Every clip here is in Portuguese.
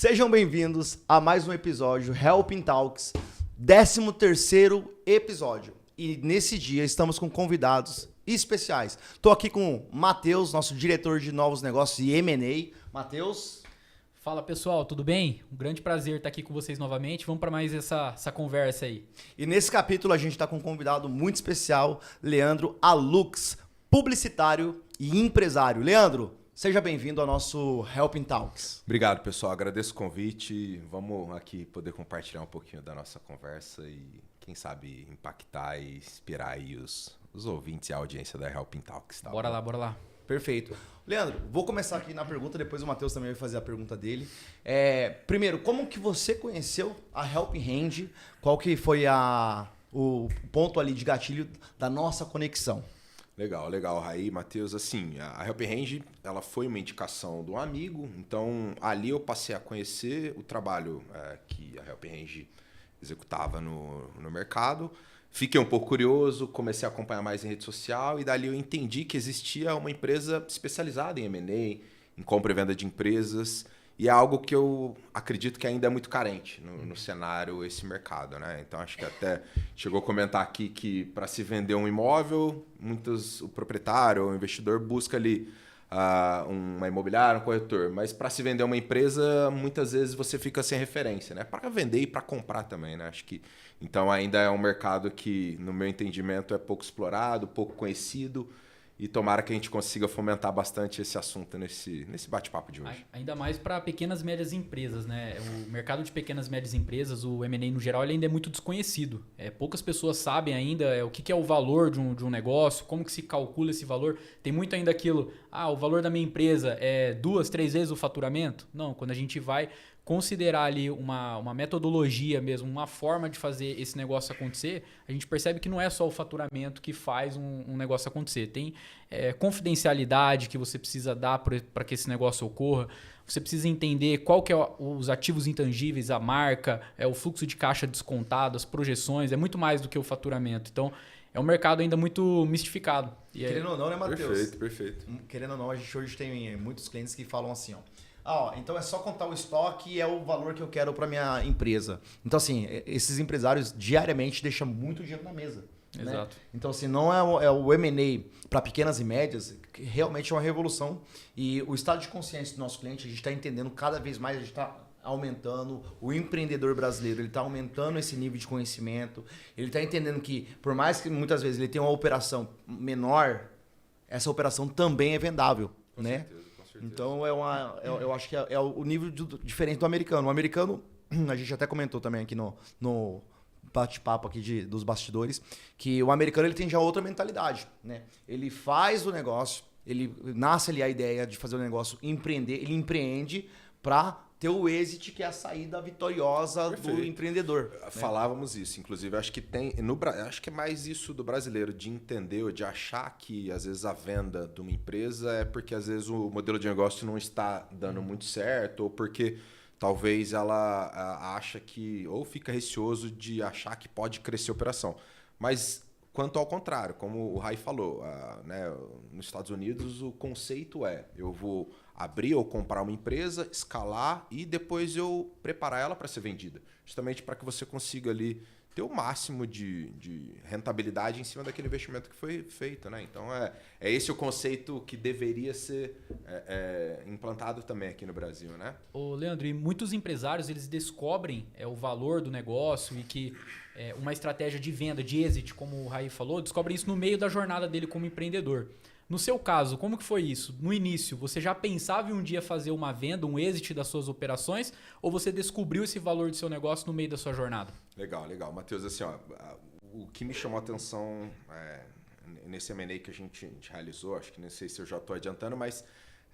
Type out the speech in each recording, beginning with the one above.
Sejam bem-vindos a mais um episódio Helping Talks, 13º episódio. E nesse dia estamos com convidados especiais. Estou aqui com o Matheus, nosso diretor de novos negócios e M&A. Matheus. Fala pessoal, tudo bem? Um grande prazer estar aqui com vocês novamente. Vamos para mais essa conversa aí. E nesse capítulo a gente está com um convidado muito especial, Leandro Alux, publicitário e empresário. Leandro, seja bem-vindo ao nosso Helping Talks. Obrigado, pessoal. Agradeço o convite. Vamos aqui poder compartilhar um pouquinho da nossa conversa e, quem sabe, impactar e inspirar aí os ouvintes e a audiência da Helping Talks. Tá? Bora lá. Perfeito. Leandro, vou começar aqui na pergunta, depois o Matheus também vai fazer a pergunta dele. Primeiro, como que você conheceu a Helping Hand? Qual que foi o ponto ali de gatilho da nossa conexão? Legal, Raí, Matheus. Assim, a Helping Hand, ela foi uma indicação de um amigo, então ali eu passei a conhecer o trabalho que a Helping Hand executava no mercado. Fiquei um pouco curioso, comecei a acompanhar mais em rede social e dali eu entendi que existia uma empresa especializada em M&A, em compra e venda de empresas, e é algo que eu acredito que ainda é muito carente no cenário, esse mercado, né? Então acho que até chegou a comentar aqui que para se vender um imóvel, o proprietário ou o investidor busca ali uma imobiliária, um corretor, mas para se vender uma empresa, muitas vezes você fica sem referência, né? Para vender e para comprar também, né? Acho que então ainda é um mercado que, no meu entendimento, é pouco explorado, pouco conhecido. E tomara que a gente consiga fomentar bastante esse assunto nesse bate-papo de hoje. Ainda mais para pequenas e médias empresas, né? O mercado de pequenas e médias empresas, o M&A no geral, ele ainda é muito desconhecido. Poucas pessoas sabem ainda o que é o valor de um negócio, como que se calcula esse valor. Tem muito ainda aquilo, o valor da minha empresa é 2, 3 vezes o faturamento? Não, quando a gente vai considerar ali uma metodologia mesmo, uma forma de fazer esse negócio acontecer, a gente percebe que não é só o faturamento que faz um negócio acontecer. Tem confidencialidade que você precisa dar para que esse negócio ocorra. Você precisa entender qual que é os ativos intangíveis, a marca, o fluxo de caixa descontado, as projeções. É muito mais do que o faturamento. Então, é um mercado ainda muito mistificado. Querendo ou não, né, Matheus? Perfeito. Querendo ou não, a gente hoje tem muitos clientes que falam assim, então é só contar o estoque e é o valor que eu quero para minha empresa. Então, assim, esses empresários diariamente deixam muito dinheiro na mesa. Exato. Né? Então, assim, não é o M&A para pequenas e médias, que realmente é uma revolução. E o estado de consciência do nosso cliente, a gente está entendendo cada vez mais, a gente está aumentando. O empreendedor brasileiro, ele está aumentando esse nível de conhecimento. Ele está entendendo que, por mais que muitas vezes ele tenha uma operação menor, essa operação também é vendável. Com né? certeza. Então, eu acho que é o nível diferente do americano. O americano, a gente até comentou também aqui no bate-papo aqui dos bastidores, que o americano ele tem já outra mentalidade. Né? Ele faz o negócio, ele nasce ali a ideia de fazer o negócio, empreender, ele empreende para ter o êxito, que é a saída vitoriosa do empreendedor. Falávamos isso, inclusive, acho que acho que é mais isso do brasileiro, de entender ou de achar que às vezes a venda de uma empresa é porque às vezes o modelo de negócio não está dando muito certo, ou porque talvez ela acha que, ou fica receoso de achar que pode crescer a operação. Mas quanto ao contrário, como o Rai falou, né, nos Estados Unidos o conceito eu vou abrir ou comprar uma empresa, escalar e depois eu preparar ela para ser vendida. Justamente para que você consiga ali ter o máximo de rentabilidade em cima daquele investimento que foi feito. Né? Então, é esse o conceito que deveria ser implantado também aqui no Brasil. Né? Ô, Leandro, e muitos empresários eles descobrem o valor do negócio e que uma estratégia de venda, de exit, como o Raí falou, descobrem isso no meio da jornada dele como empreendedor. No seu caso, como que foi isso? No início, você já pensava em um dia fazer uma venda, um exit das suas operações, ou você descobriu esse valor do seu negócio no meio da sua jornada? Legal. Matheus, assim, o que me chamou a atenção nesse M&A que a gente realizou, acho que não sei se eu já estou adiantando, mas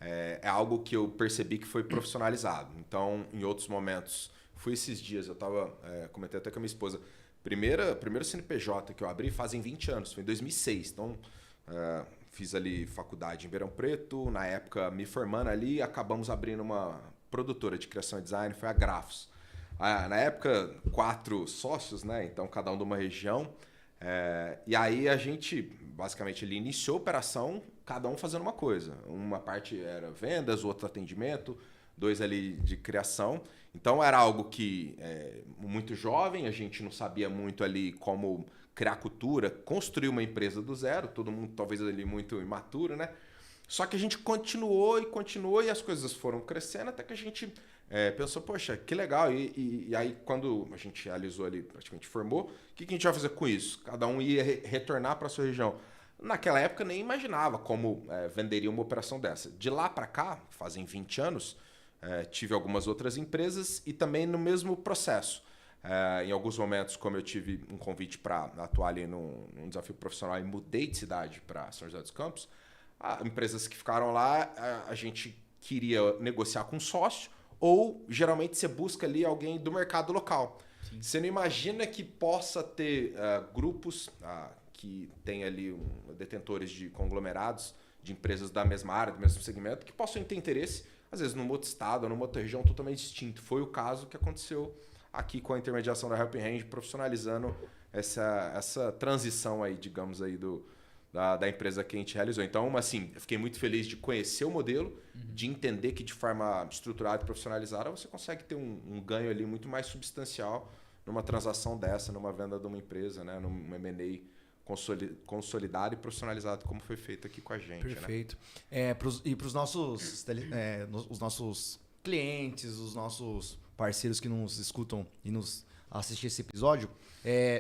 é algo que eu percebi que foi profissionalizado. Então, em outros momentos, fui esses dias, eu estava comentando até com a minha esposa, primeiro CNPJ que eu abri fazem 20 anos, foi em 2006, então... Fiz ali faculdade em Ribeirão Preto, na época me formando ali, acabamos abrindo uma produtora de criação e design, foi a Grafos. Na época, 4 sócios, né? Então cada um de uma região. E aí a gente, basicamente, ele iniciou a operação, cada um fazendo uma coisa. Uma parte era vendas, outra atendimento. 2 ali de criação. Então era algo que muito jovem, a gente não sabia muito ali como criar cultura, construir uma empresa do zero, todo mundo talvez ali muito imaturo, né? Só que a gente continuou e as coisas foram crescendo até que a gente pensou, poxa, que legal. E aí quando a gente realizou ali, praticamente formou, o que a gente vai fazer com isso? Cada um ia retornar para a sua região. Naquela época nem imaginava como venderia uma operação dessa. De lá para cá, fazem 20 anos, tive algumas outras empresas e também no mesmo processo. Em alguns momentos, como eu tive um convite para atuar ali num desafio profissional e mudei de cidade para São José dos Campos, empresas que ficaram lá, a gente queria negociar com um sócio ou geralmente você busca ali alguém do mercado local. Sim. Você não imagina que possa ter grupos que tem ali detentores de conglomerados de empresas da mesma área, do mesmo segmento, que possam ter interesse, às vezes, num outro estado ou numa outra região totalmente distinto. Foi o caso que aconteceu aqui com a intermediação da Helping Hand, profissionalizando essa transição aí, digamos, aí da empresa que a gente realizou. Então, assim, eu fiquei muito feliz de conhecer o modelo, de entender que de forma estruturada e profissionalizada você consegue ter um ganho ali muito mais substancial numa transação dessa, numa venda de uma empresa, né, num M&A consolidado e profissionalizado, como foi feito aqui com a gente. Perfeito. Né? E para os nossos clientes, os nossos parceiros que nos escutam e nos assistem esse episódio,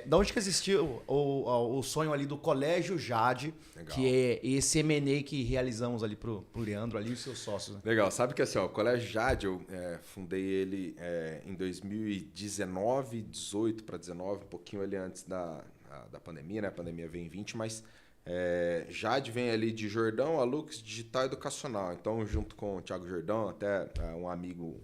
da onde que existiu o sonho ali do Colégio Jade, legal, que é esse M&A que realizamos ali pro Leandro ali e os seus sócios. Né? Legal. Sabe que assim, o Colégio Jade, eu fundei ele em 2019, 18 para 19, um pouquinho ali antes da pandemia, né? A pandemia veio em 20, mas Jade vem ali de Jordão, Alux Digital Educacional. Então, junto com o Thiago Jordão, até um amigo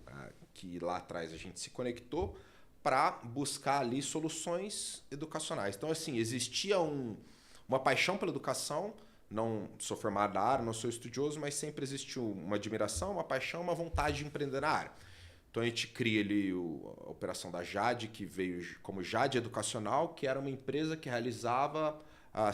que lá atrás a gente se conectou para buscar ali soluções educacionais. Então, assim, existia uma paixão pela educação. Não sou formado na área, não sou estudioso, mas sempre existiu uma admiração, uma paixão, uma vontade de empreender na área. Então a gente cria ali a operação da Jade, que veio como Jade Educacional, que era uma empresa que realizava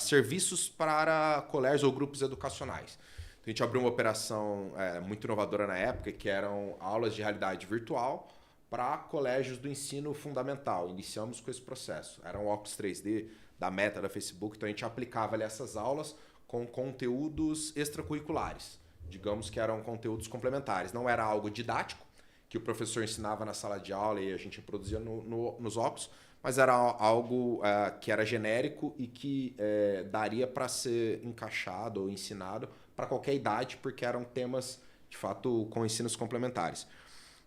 serviços para colégios ou grupos educacionais. Então a gente abriu uma operação muito inovadora na época, que eram aulas de realidade virtual para colégios do ensino fundamental. Iniciamos com esse processo. Eram óculos 3D da Meta, da Facebook, então a gente aplicava ali essas aulas com conteúdos extracurriculares. Digamos que eram conteúdos complementares. Não era algo didático, que o professor ensinava na sala de aula e a gente produzia nos óculos, mas era algo que era genérico e que daria para ser encaixado ou ensinado para qualquer idade, porque eram temas, de fato, com ensinos complementares.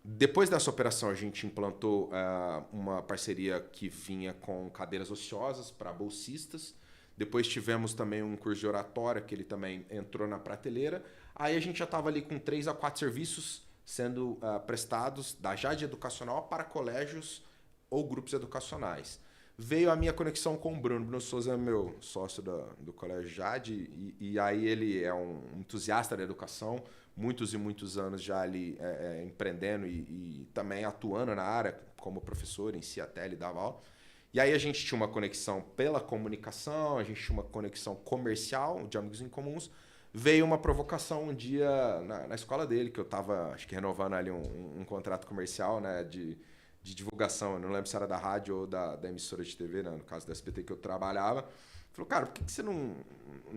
Depois dessa operação, a gente implantou uma parceria que vinha com cadeiras ociosas para bolsistas. Depois tivemos também um curso de oratória, que ele também entrou na prateleira. Aí a gente já estava ali com 3 a 4 serviços sendo prestados da Jade Educacional para colégios ou grupos educacionais. Veio a minha conexão com o Bruno. Bruno Souza é meu sócio do Colégio Jade e aí ele é um entusiasta da educação, muitos e muitos anos já ali empreendendo e também atuando na área como professor em si, até ele dava aula. E aí a gente tinha uma conexão pela comunicação, a gente tinha uma conexão comercial de amigos em comuns. Veio uma provocação um dia na escola dele, que eu estava, acho que renovando ali um contrato comercial, né, de divulgação. Eu não lembro se era da rádio ou da emissora de TV, né, no caso da SBT que eu trabalhava. Falou, cara, por que você não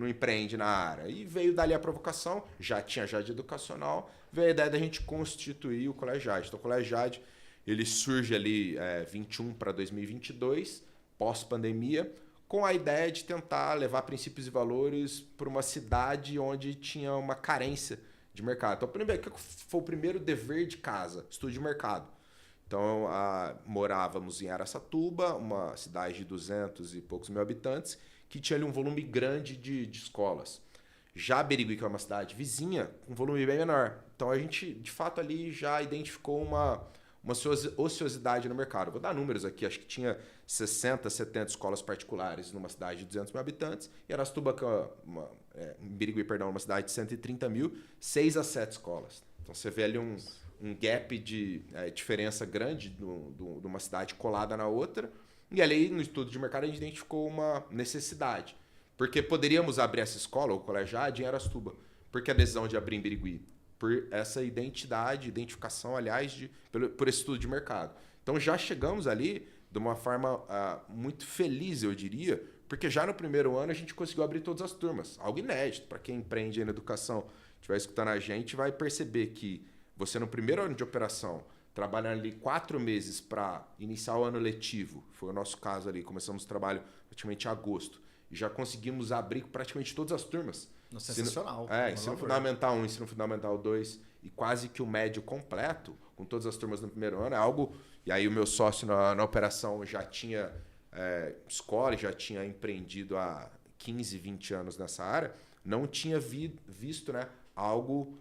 empreende na área? E veio dali a provocação, já tinha Jade Educacional, veio a ideia da gente constituir o Colégio Jade. Então o Colégio Jade, ele surge ali 21 para 2022, pós-pandemia, com a ideia de tentar levar princípios e valores para uma cidade onde tinha uma carência de mercado. Então, primeiro, que foi o primeiro dever de casa? Estudo de mercado. Então, morávamos em Araçatuba, uma cidade de 200 e poucos mil habitantes, que tinha ali um volume grande de escolas. Já Birigui, que é uma cidade vizinha, um volume bem menor. Então, a gente, de fato, ali já identificou uma ociosidade no mercado. Vou dar números aqui, acho que tinha 60, 70 escolas particulares numa cidade de 200 mil habitantes, e Araçatuba, que é Birigui, perdão, uma cidade de 130 mil, 6 a 7 escolas. Então você vê ali um gap de diferença grande de uma cidade colada na outra, e ali no estudo de mercado a gente identificou uma necessidade, porque poderíamos abrir essa escola, o Colégio Jade, em Araçatuba, porque a decisão de abrir em Birigui? por essa identificação, aliás, por esse estudo de mercado. Então já chegamos ali de uma forma muito feliz, eu diria, porque já no primeiro ano a gente conseguiu abrir todas as turmas. Algo inédito para quem empreende aí na educação. Estiver escutando a gente, vai perceber que você no primeiro ano de operação, trabalhando ali 4 meses para iniciar o ano letivo, foi o nosso caso ali, começamos o trabalho praticamente em agosto, e já conseguimos abrir praticamente todas as turmas. Sensacional. Ensino Fundamental 1, Ensino Fundamental 2 e quase que o médio completo, com todas as turmas no primeiro ano, é algo... E aí o meu sócio na operação já tinha escola, já tinha empreendido há 15, 20 anos nessa área, não tinha visto, né, algo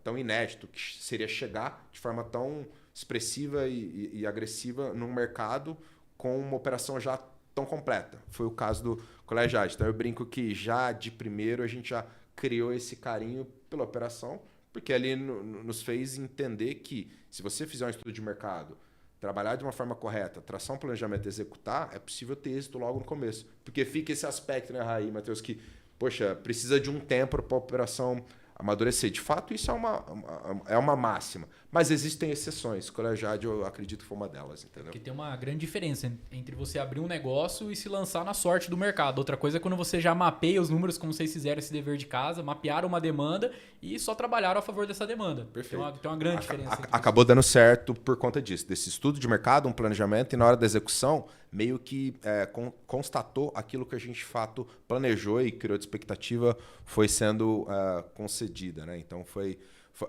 tão inédito, que seria chegar de forma tão expressiva e agressiva num mercado com uma operação já tão completa. Foi o caso do Colégio Jade. Então eu brinco que já de primeiro a gente já criou esse carinho pela operação, porque ali nos fez entender que se você fizer um estudo de mercado, trabalhar de uma forma correta, traçar um planejamento e executar, é possível ter êxito logo no começo. Porque fica esse aspecto, né, Raí, Matheus, que, poxa, precisa de um tempo para a operação amadurecer. De fato, isso é uma máxima. Mas existem exceções. Colegiade, eu acredito que foi uma delas, entendeu? Porque tem uma grande diferença entre você abrir um negócio e se lançar na sorte do mercado. Outra coisa é quando você já mapeia os números, como vocês fizeram esse dever de casa, mapearam uma demanda e só trabalharam a favor dessa demanda. Perfeito. Tem uma grande diferença. Acabou dando certo por conta disso. Desse estudo de mercado, um planejamento, e na hora da execução, meio que constatou aquilo que a gente, de fato, planejou e criou de expectativa, foi sendo concedida, né? Então,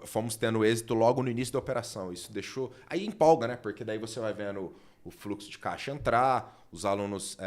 fomos tendo êxito logo no início da operação. Isso deixou... Aí empolga, né? Porque daí você vai vendo o fluxo de caixa entrar, os alunos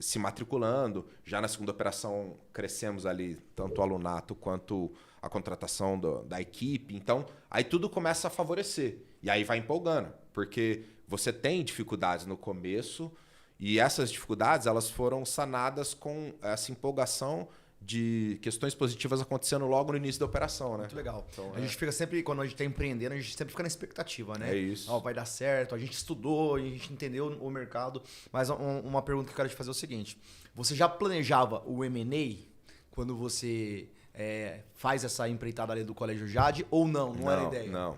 se matriculando. Já na segunda operação, crescemos ali tanto o alunato quanto a contratação da equipe. Então, aí tudo começa a favorecer. E aí vai empolgando, porque você tem dificuldades no começo e essas dificuldades elas foram sanadas com essa empolgação de questões positivas acontecendo logo no início da operação, né? Muito legal. Então, a gente fica sempre, quando a gente está empreendendo, a gente sempre fica na expectativa, né? É isso. Vai dar certo, a gente estudou, a gente entendeu o mercado. Mas uma pergunta que eu quero te fazer é o seguinte. Você já planejava o M&A quando você faz essa empreitada ali do Colégio Jade ou não? Não era ideia? Não,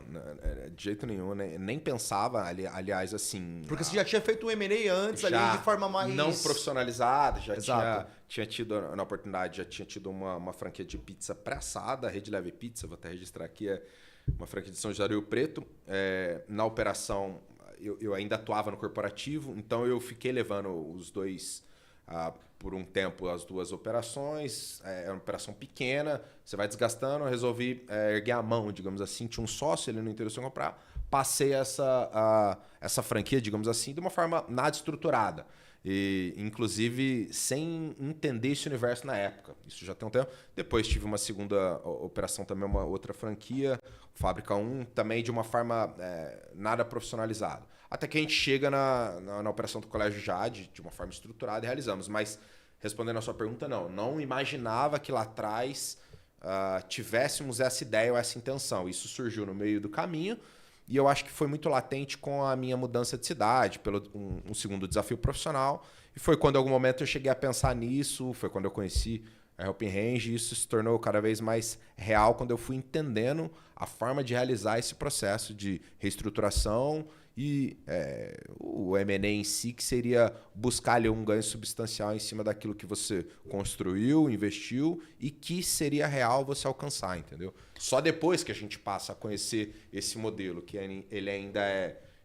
de jeito nenhum. Né? Nem pensava, aliás, assim... Porque você já tinha feito o M&A antes ali de forma mais... Não profissionalizada, tinha tido na oportunidade, já tinha tido uma franquia de pizza pré-assada, a Rede Leve Pizza, vou até registrar aqui, uma franquia de São José do Rio Preto. Na operação, eu ainda atuava no corporativo, então eu fiquei levando os dois... por um tempo as duas operações, é uma operação pequena, você vai desgastando, eu resolvi erguer a mão, digamos assim, tinha um sócio, ele não interessou em comprar, passei essa franquia, digamos assim, de uma forma nada estruturada, e inclusive sem entender esse universo na época, isso já tem um tempo. Depois tive uma segunda operação também, uma outra franquia, Fábrica 1, também de uma forma nada profissionalizada. Até que a gente chega na operação do Colégio Jade, de uma forma estruturada, e realizamos. Mas, respondendo a sua pergunta, não imaginava que lá atrás tivéssemos essa ideia ou essa intenção. Isso surgiu no meio do caminho e eu acho que foi muito latente com a minha mudança de cidade, pelo um segundo desafio profissional. E foi quando, em algum momento, eu cheguei a pensar nisso, foi quando eu conheci a Helping Range, e isso se tornou cada vez mais real quando eu fui entendendo a forma de realizar esse processo de reestruturação e o M&A em si, que seria buscar ali um ganho substancial em cima daquilo que você construiu, investiu e que seria real você alcançar, entendeu? Só depois que a gente passa a conhecer esse modelo, que ele ainda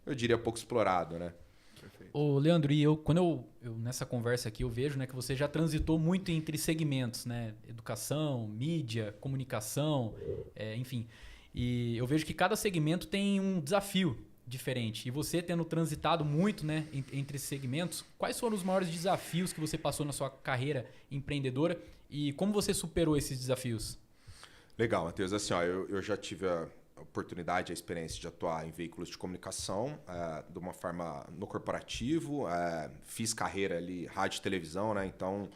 eu diria, pouco explorado, né? Ô, Leandro, e quando eu nessa conversa aqui eu vejo, né, que você já transitou muito entre segmentos, né? Educação, mídia, comunicação, enfim. E eu vejo que cada segmento tem um desafio diferente. E você tendo transitado muito, né, entre esses segmentos, quais foram os maiores desafios que você passou na sua carreira empreendedora e como você superou esses desafios? Legal, Matheus. Assim, eu já tive a oportunidade, a experiência de atuar em veículos de comunicação, de uma forma no corporativo, fiz carreira ali, rádio e televisão, né? Então,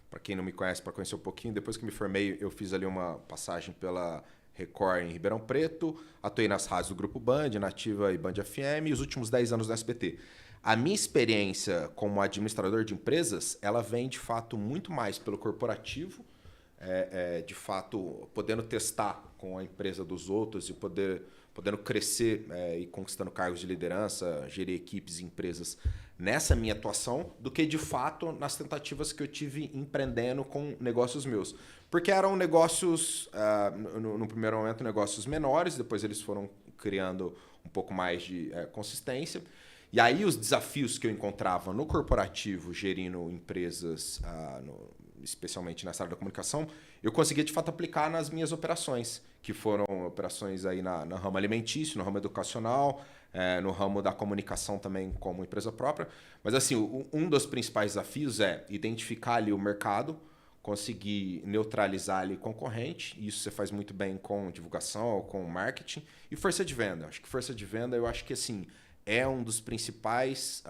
para quem não me conhece, para conhecer um pouquinho, depois que me formei, eu fiz ali uma passagem pela Record em Ribeirão Preto, atuei nas rádios do Grupo Band, Nativa e Band FM, e os últimos 10 anos no SBT. A minha experiência como administrador de empresas, ela vem, de fato, muito mais pelo corporativo, de fato, podendo testar com a empresa dos outros e podendo crescer e conquistando cargos de liderança, gerir equipes e empresas nessa minha atuação, do que, de fato, nas tentativas que eu tive empreendendo com negócios meus. Porque eram negócios, no primeiro momento, negócios menores, depois eles foram criando um pouco mais de consistência. E aí os desafios que eu encontrava no corporativo, gerindo empresas, especialmente nessa área da comunicação, eu conseguia de fato aplicar nas minhas operações, que foram operações aí no ramo alimentício, no ramo educacional, no ramo da comunicação também como empresa própria. Mas assim, um dos principais desafios é identificar ali o mercado, conseguir neutralizar ali concorrente, e isso você faz muito bem com divulgação, com marketing, e força de venda. Acho que força de venda, eu acho que assim, é um dos principais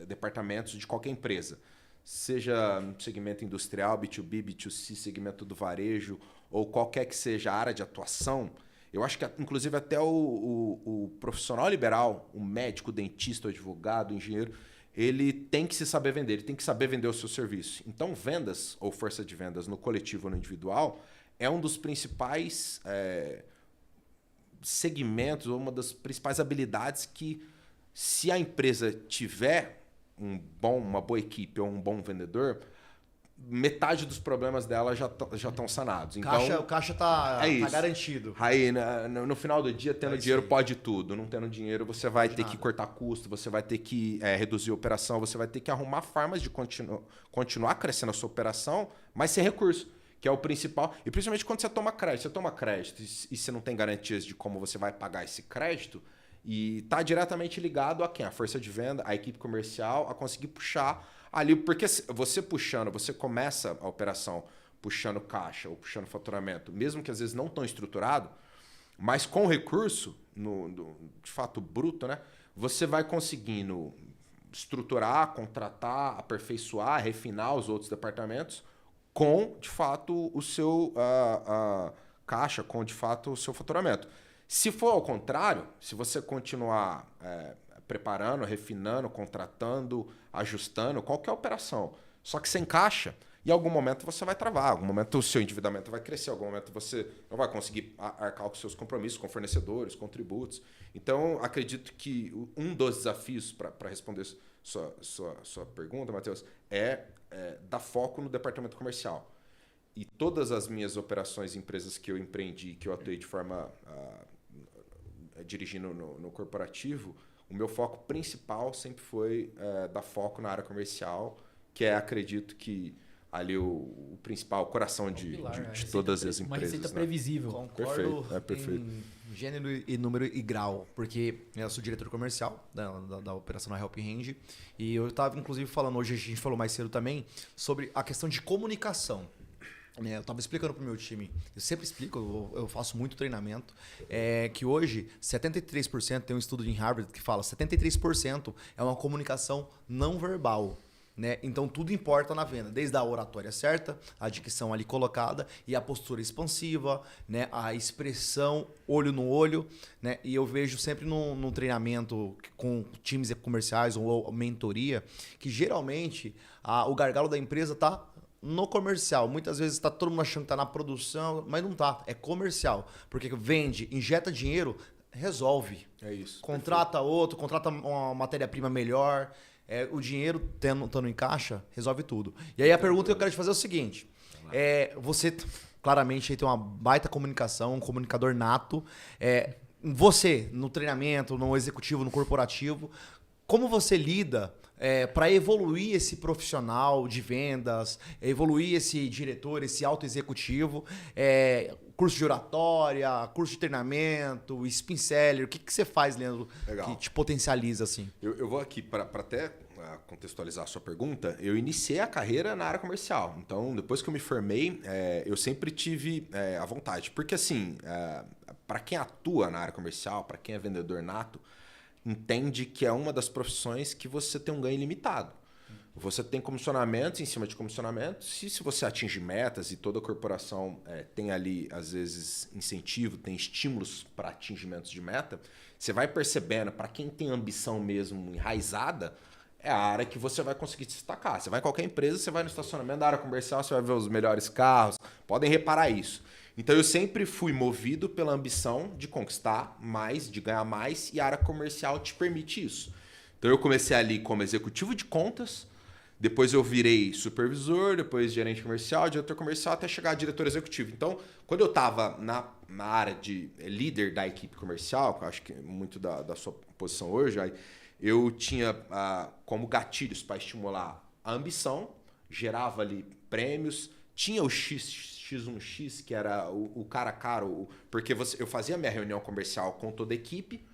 departamentos de qualquer empresa. Seja no segmento industrial, B2B, B2C, segmento do varejo, ou qualquer que seja a área de atuação, eu acho que inclusive até o profissional liberal, o médico, o dentista, o advogado, o engenheiro, ele tem que se saber vender, ele tem que saber vender o seu serviço. Então, vendas ou força de vendas no coletivo ou no individual é um dos principais segmentos, ou uma das principais habilidades que, se a empresa tiver uma boa equipe ou um bom vendedor, metade dos problemas dela já estão sanados. Então, O caixa tá garantido. Aí, no final do dia, tendo dinheiro pode tudo. Não tendo dinheiro, você vai ter que cortar custo, você vai ter que reduzir a operação, você vai ter que arrumar formas de continuar crescendo a sua operação, mas sem recurso, que é o principal. E principalmente quando você toma crédito. Você toma crédito e você não tem garantias de como você vai pagar esse crédito, e está diretamente ligado a quem? A força de venda, a equipe comercial, a conseguir puxar ali, porque você puxando, você começa a operação puxando caixa ou puxando faturamento, mesmo que às vezes não tão estruturado, mas com recurso, de fato bruto, né? Você vai conseguindo estruturar, contratar, aperfeiçoar, refinar os outros departamentos com, de fato, o seu caixa, com, de fato, o seu faturamento. Se for ao contrário, se você continuar preparando, refinando, contratando, ajustando qualquer operação, só que sem caixa, em algum momento você vai travar, em algum momento o seu endividamento vai crescer, em algum momento você não vai conseguir arcar com seus compromissos com fornecedores, com tributos. Então, acredito que um dos desafios, para responder sua pergunta, Matheus, é dar foco no departamento comercial. E todas as minhas operações, empresas que eu empreendi, que eu atuei de forma dirigindo no corporativo, o meu foco principal sempre foi dar foco na área comercial, que acredito que ali o principal, o coração de todas as empresas. Uma receita previsível. Concordo perfeito. Em gênero e número e grau, porque eu sou diretor comercial da operação na Help Hand, e eu estava inclusive falando, hoje a gente falou mais cedo também, sobre a questão de comunicação. Eu estava explicando para o meu time, eu sempre explico, eu faço muito treinamento, que hoje 73%, tem um estudo em Harvard que fala 73% é uma comunicação não verbal. Né? Então tudo importa na venda, desde a oratória certa, a dicção ali colocada e a postura expansiva, né? A expressão olho no olho, né? E eu vejo sempre num treinamento com times comerciais ou mentoria que geralmente o gargalo da empresa está no comercial. Muitas vezes está todo mundo achando que está na produção, mas não está, é comercial, porque vende, injeta dinheiro, resolve. É isso. Contrata outro, contrata uma matéria-prima melhor. O dinheiro estando em caixa resolve tudo. E aí a pergunta que eu quero te fazer é o seguinte: você claramente tem uma baita comunicação, um comunicador nato. Você, no treinamento, no executivo, no corporativo, como você lida para evoluir esse profissional de vendas, evoluir esse diretor, esse auto-executivo? Curso de oratória, curso de treinamento, spin seller, o que você faz, Leandro, que te potencializa assim? Eu vou aqui, para até contextualizar a sua pergunta, eu iniciei a carreira na área comercial. Então, depois que eu me formei, eu sempre tive a vontade. Porque, assim, para quem atua na área comercial, para quem é vendedor nato, entende que é uma das profissões que você tem um ganho ilimitado. Você tem comissionamentos em cima de comissionamentos. Se você atinge metas e toda a corporação tem ali, às vezes, incentivo, tem estímulos para atingimentos de meta, você vai percebendo, para quem tem ambição mesmo enraizada, é a área que você vai conseguir se destacar. Você vai em qualquer empresa, você vai no estacionamento da área comercial, você vai ver os melhores carros. Podem reparar isso. Então eu sempre fui movido pela ambição de conquistar mais, de ganhar mais, e a área comercial te permite isso. Então eu comecei ali como executivo de contas, depois eu virei supervisor, depois gerente comercial, diretor comercial, até chegar a diretor executivo. Então, quando eu estava na área de líder da equipe comercial, que eu acho que é muito da sua posição hoje, aí, eu tinha como gatilhos para estimular a ambição, gerava ali prêmios, tinha o X1X, que era o cara a cara, porque eu fazia minha reunião comercial com toda a equipe,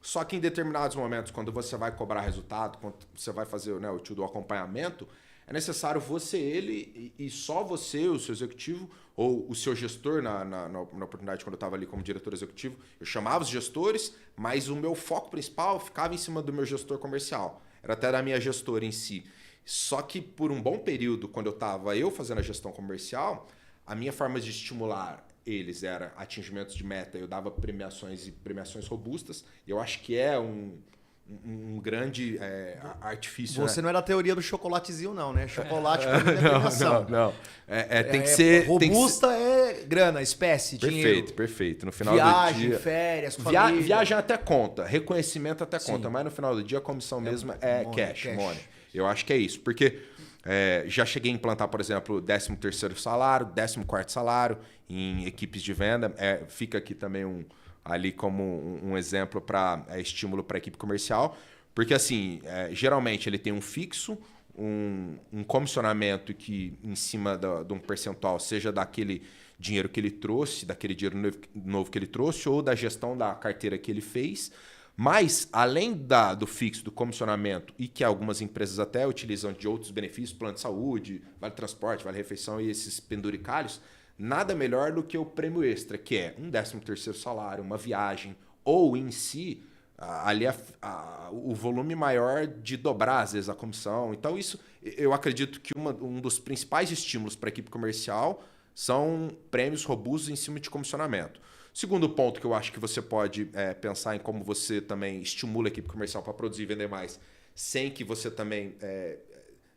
só que em determinados momentos, quando você vai cobrar resultado, quando você vai fazer, né, o tio do acompanhamento, é necessário você, ele e só você, o seu executivo, ou o seu gestor, na oportunidade quando eu estava ali como diretor executivo, eu chamava os gestores, mas o meu foco principal ficava em cima do meu gestor comercial. Era até da minha gestora em si. Só que por um bom período, quando eu estava fazendo a gestão comercial, a minha forma de estimular eles era atingimentos de meta, eu dava premiações robustas. Eu acho que é um grande artifício. Você né? não era a teoria do chocolatezinho, não, né? Chocolate pra mim é premiação. Não. Tem que ser... Robusta é grana, espécie, dinheiro. Perfeito. No final Viagem, do dia... férias, família. Viagem até conta, reconhecimento até conta, mas no final do dia a comissão mesmo é cash, money. Eu acho que é isso, porque já cheguei a implantar, por exemplo, 13º salário, 14º salário em equipes de venda. Fica aqui também ali como um exemplo para estímulo para a equipe comercial, porque assim, geralmente ele tem um fixo, um comissionamento que em cima de um percentual, seja daquele dinheiro que ele trouxe, daquele dinheiro novo que ele trouxe, ou da gestão da carteira que ele fez. Mas, além do fixo, do comissionamento, e que algumas empresas até utilizam de outros benefícios, plano de saúde, vale transporte, vale refeição e esses penduricalhos, nada melhor do que o prêmio extra, que é um 13º salário, uma viagem, ou em si, ali o volume maior de dobrar, às vezes, a comissão. Então, isso, eu acredito que um dos principais estímulos para a equipe comercial são prêmios robustos em cima de comissionamento. Segundo ponto que eu acho que você pode pensar em como você também estimula a equipe comercial para produzir e vender mais, sem que você também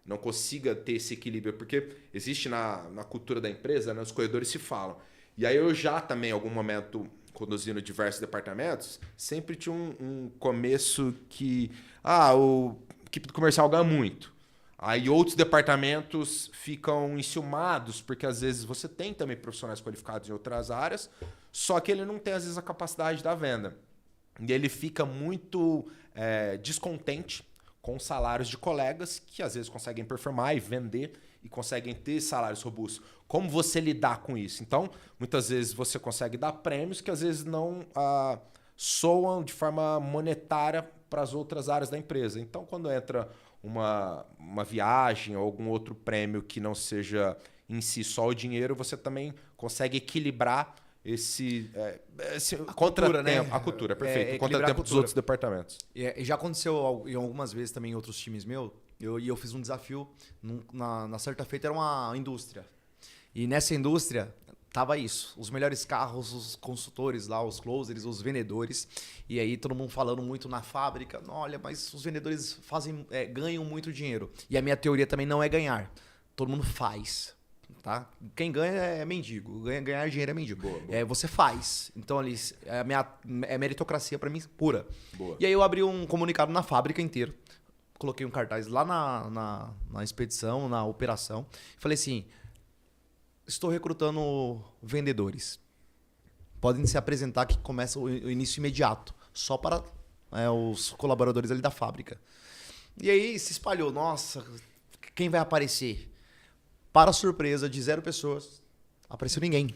não consiga ter esse equilíbrio, porque existe na cultura da empresa, né, os corredores se falam. E aí eu já também, em algum momento, conduzindo diversos departamentos, sempre tinha um começo que a equipe comercial ganha muito. Aí outros departamentos ficam enciumados, porque às vezes você tem também profissionais qualificados em outras áreas, só que ele não tem, às vezes, a capacidade da venda. E ele fica muito descontente com salários de colegas que, às vezes, conseguem performar e vender e conseguem ter salários robustos. Como você lidar com isso? Então, muitas vezes você consegue dar prêmios que, às vezes, não soam de forma monetária para as outras áreas da empresa. Então, quando entra uma viagem ou algum outro prêmio que não seja em si só o dinheiro, você também consegue equilibrar esse cultura, né? A cultura, perfeito. O contratempo dos outros departamentos. E já aconteceu em algumas vezes também em outros times meus, eu fiz um desafio, na certa feita era uma indústria. E nessa indústria tava isso, os melhores carros, os consultores lá, os closers, os vendedores. E aí todo mundo falando muito na fábrica, olha, mas os vendedores ganham muito dinheiro. E a minha teoria também não é ganhar, todo mundo faz. Tá? Quem ganha é mendigo, ganhar dinheiro é mendigo. Boa. Você faz. Então ali é meritocracia para mim pura. Boa. E aí eu abri um comunicado na fábrica inteira, coloquei um cartaz lá na expedição, na operação, falei assim: estou recrutando vendedores. Podem se apresentar que começa o início imediato, só para os colaboradores ali da fábrica. E aí se espalhou, nossa, quem vai aparecer? Para surpresa de 0 pessoas, apareceu ninguém.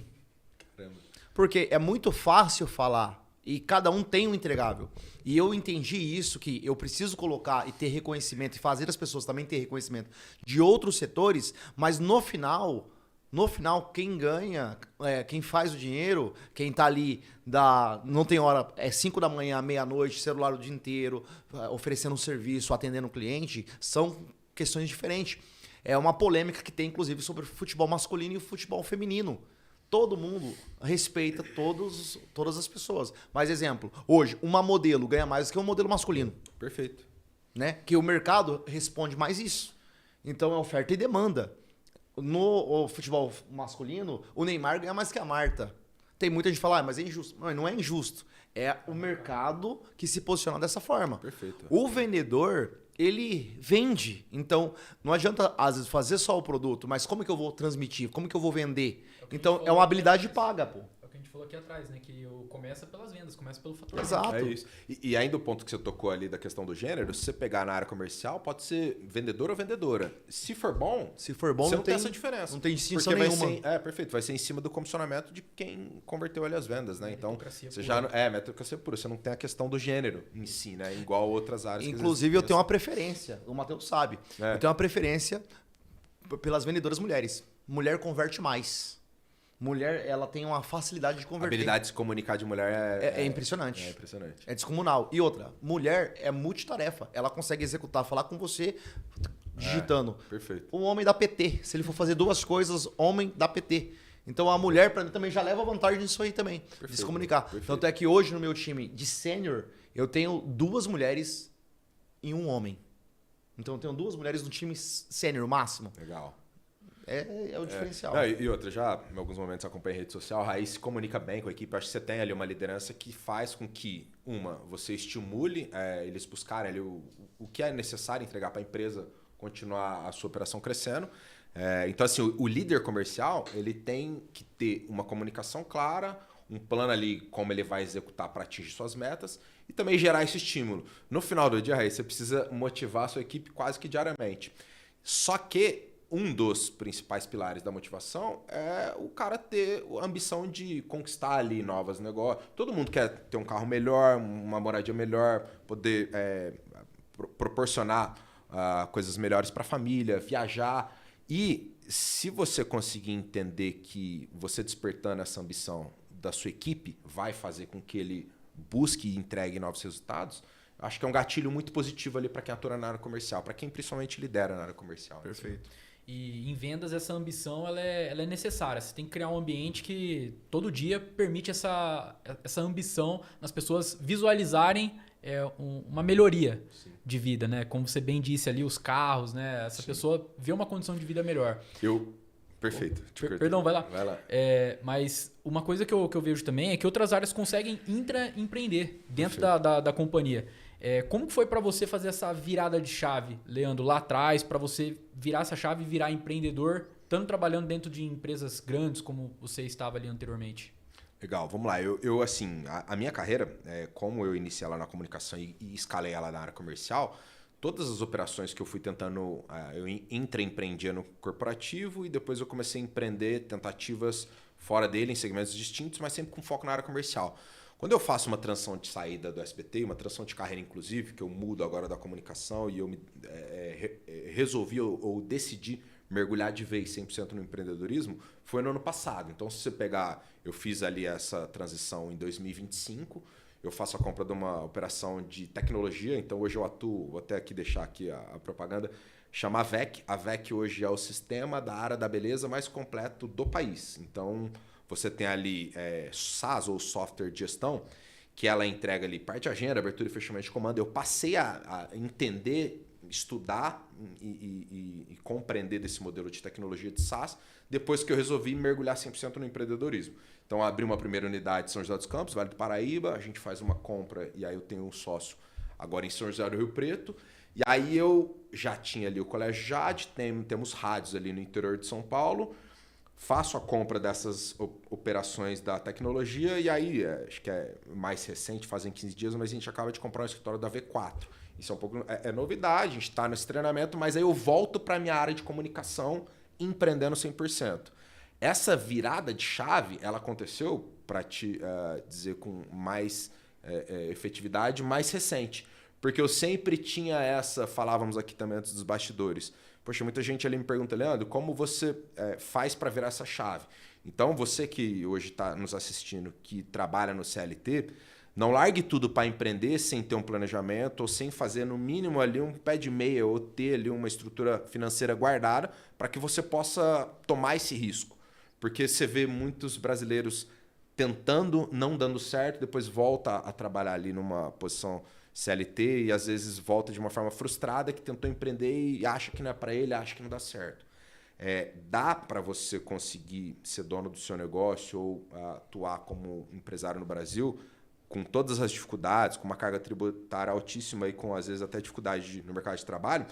Caramba. Porque é muito fácil falar e cada um tem um entregável. E eu entendi isso, que eu preciso colocar e ter reconhecimento e fazer as pessoas também ter reconhecimento de outros setores, mas no final, quem ganha, quem faz o dinheiro, quem tá ali, não tem hora, 5 da manhã, meia-noite, celular o dia inteiro, oferecendo um serviço, atendendo o cliente, são questões diferentes. É uma polêmica que tem, inclusive, sobre o futebol masculino e o futebol feminino. Todo mundo respeita todas as pessoas. Mas, exemplo, hoje, uma modelo ganha mais do que um modelo masculino. Perfeito. né? Que o mercado responde mais isso. Então é oferta e demanda. No futebol masculino, o Neymar ganha mais que a Marta. Tem muita gente que fala, mas é injusto. Não é injusto. É o mercado que se posiciona dessa forma. Perfeito. O vendedor, ele vende. Então, não adianta, às vezes, fazer só o produto, mas como que eu vou transmitir? Como que eu vou vender? Então, é uma habilidade paga, pô. É o que a gente falou aqui atrás, né? Que começa pelas vendas, começa pelo faturamento. Exato. É isso. E ainda o ponto que você tocou ali da questão do gênero, se você pegar na área comercial, pode ser vendedor ou vendedora. Se for bom, Se for bom, você não não tem tem essa diferença. Não tem distinção Porque vai nenhuma. ser, perfeito. Vai ser em cima do comissionamento de quem converteu ali as vendas, né? Então, Meritocracia você pura. já meritocracia pura. Você não tem a questão do gênero em si, né? Igual outras áreas. que Inclusive, eu existem. tenho uma preferência. O Matheus sabe. É. Eu tenho uma preferência pelas vendedoras mulheres. Mulher converte mais. Mulher, ela tem uma facilidade de A converter. habilidade de se comunicar de mulher É impressionante. É impressionante. É descomunal. E outra, mulher é multitarefa. Ela consegue executar, falar com você digitando. Perfeito. O homem dá PT. Se ele for fazer duas coisas, homem dá PT. Então a mulher, pra mim, também já leva vantagem nisso aí também. De se comunicar. Perfeito. Tanto é que hoje no meu time de sênior, eu tenho 2 mulheres e 1 homem. Então eu tenho 2 mulheres no time sênior máximo. Legal. É o diferencial. Não, e outra, já em alguns momentos acompanhei rede social, a Raiz se comunica bem com a equipe. Acho que você tem ali uma liderança que faz com que, você estimule eles buscarem ali o que é necessário entregar para a empresa continuar a sua operação crescendo. Então, assim, o líder comercial, ele tem que ter uma comunicação clara, um plano ali como ele vai executar para atingir suas metas e também gerar esse estímulo. No final do dia, Raiz, você precisa motivar a sua equipe quase que diariamente. Só que um dos principais pilares da motivação é o cara ter a ambição de conquistar ali novos negócios. Todo mundo quer ter um carro melhor, uma moradia melhor, poder proporcionar coisas melhores para a família, viajar. E se você conseguir entender que você despertando essa ambição da sua equipe vai fazer com que ele busque e entregue novos resultados, acho que é um gatilho muito positivo ali para quem atua na área comercial, para quem principalmente lidera na área comercial. Perfeito. E em vendas, essa ambição ela é necessária. Você tem que criar um ambiente que todo dia permite essa ambição nas pessoas visualizarem uma melhoria de vida, né? Como você bem disse ali, os carros, né? Essa pessoa vê uma condição de vida melhor. Perfeito. Perdão, vai lá. Vai lá. Mas uma coisa que eu vejo também é que outras áreas conseguem intraempreender dentro da companhia. Como que foi para você fazer essa virada de chave, Leandro, lá atrás, para você virar essa chave e virar empreendedor, tanto trabalhando dentro de empresas grandes como você estava ali anteriormente? Legal, vamos lá. Eu assim, a minha carreira, como eu iniciei lá na comunicação e escalei ela na área comercial, todas as operações que eu fui tentando, eu intraempreendia no corporativo e depois eu comecei a empreender tentativas fora dele, em segmentos distintos, mas sempre com foco na área comercial. Quando eu faço uma transição de saída do SBT, uma transição de carreira inclusive, que eu mudo agora da comunicação e eu resolvi ou decidi mergulhar de vez 100% no empreendedorismo, foi no ano passado. Então, se você pegar, eu fiz ali essa transição em 2025, eu faço a compra de uma operação de tecnologia, então hoje eu atuo, vou até aqui deixar aqui a propaganda, chama AVEC. A AVEC hoje é o sistema da área da beleza mais completo do país. Então, você tem ali SaaS ou software de gestão, que ela entrega ali parte de agenda, abertura e fechamento de comando. Eu passei a entender, estudar e compreender desse modelo de tecnologia de SaaS depois que eu resolvi mergulhar 100% no empreendedorismo. Então, abri uma primeira unidade em São José dos Campos, Vale do Paraíba, a gente faz uma compra e aí eu tenho um sócio agora em São José do Rio Preto. E aí eu já tinha ali o Colégio Jade, temos rádios ali no interior de São Paulo, faço a compra dessas operações da tecnologia e aí, acho que é mais recente, fazem 15 dias, mas a gente acaba de comprar um escritório da V4. Isso é um pouco novidade, a gente está nesse treinamento, mas aí eu volto para a minha área de comunicação empreendendo 100%. Essa virada de chave, ela aconteceu, para te dizer com mais efetividade, mais recente. Porque eu sempre tinha falávamos aqui também antes dos bastidores. Poxa, muita gente ali me pergunta, Leandro, como você faz para virar essa chave? Então, você que hoje está nos assistindo, que trabalha no CLT, não largue tudo para empreender sem ter um planejamento ou sem fazer no mínimo ali um pé de meia ou ter ali uma estrutura financeira guardada para que você possa tomar esse risco. Porque você vê muitos brasileiros tentando, não dando certo, depois volta a trabalhar ali numa posição CLT e às vezes volta de uma forma frustrada que tentou empreender e acha que não é para ele, acha que não dá certo. Dá para você conseguir ser dono do seu negócio ou atuar como empresário no Brasil com todas as dificuldades, com uma carga tributária altíssima e com, às vezes, até dificuldade no mercado de trabalho,